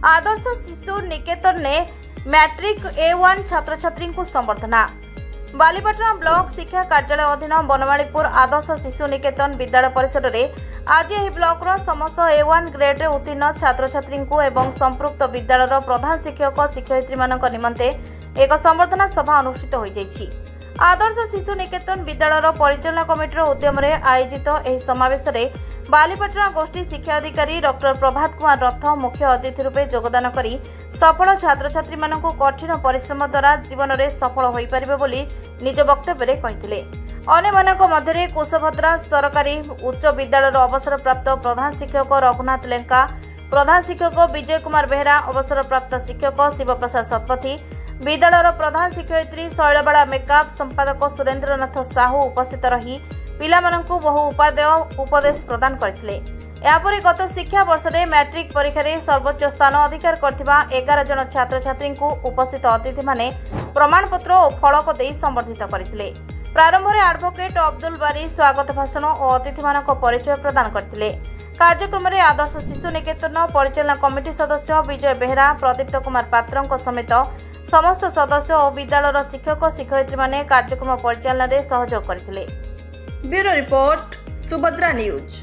आदर्श शिशु निकेतन ने matric A1 छात्र छात्री को संबर्धना। बालीपाटना ब्लॉक शिक्षा कार्यालय अधीन बनमालीपुर आदर्श शिशु निकेतन विद्यालय परिसर में आज यह ब्लॉक समस्त A1 ग्रेड रे उत्तीर्ण छात्र छात्री को एवं संपृक्त विद्यालय प्रधान शिक्षक शिक्षयित्री मान निमंते एक संबर्धना सभा अनुष्ठित हो जाइछि। आदर्श शिशु निकेतन विद्यालय परिचालना कमिटीर उद्यम आयोजित यह समावेश में बालीपाटना गोष्ठी शिक्षा अधिकारी डॉक्टर प्रभात कुमार रथ मुख्य अतिथि रूपे योगदान करी सफल छात्र छात्री मानकु कठिन परिश्रम द्वारा जीवन में सफल हो पारिबे बोली निज वक्तव्य कहिथिले। अन्यमानक मध्यरे कुशभद्रा सरकारी उच्च विद्यालय अवसर प्राप्त प्रधान शिक्षक रघुनाथ लेंका, प्रधान शिक्षक विजय कुमार बेहरा, अवसर प्राप्त शिक्षक शिवप्रसाद शतपथी, विद्यालय प्रधान शिक्षयित्री शैलबाला मेकअप, संपादक सुरेंद्रनाथ साहू उपस्थित रही पिलामानंकु बहु उपादेय उपदेश प्रदान करथिले। यापरे गत शिक्षा वर्ष में मैट्रिक परीक्षा रे सर्वोच्च स्थान अधिकार करथिबा 11 जन छात्र छात्री को उपस्थित अतिथि माने प्रमाणपत्र और फलक देई संबर्धित करथिले। प्रारंभ में एडवोकेट अब्दुल बारी स्वागत भाषण और अतिथि मानक परिचय प्रदान करथिले। कार्यक्रम में आदर्श शिशु निकेतन परिचालना कमिटी सदस्य विजय बेहरा, प्रदीप्त कुमार पात्र समेत समस्त सदस्य और विद्यालय शिक्षक शिक्षयित्री माने कार्यक्रम परिचालना रे सहयोग करथिले। Bureau report Subhadra news.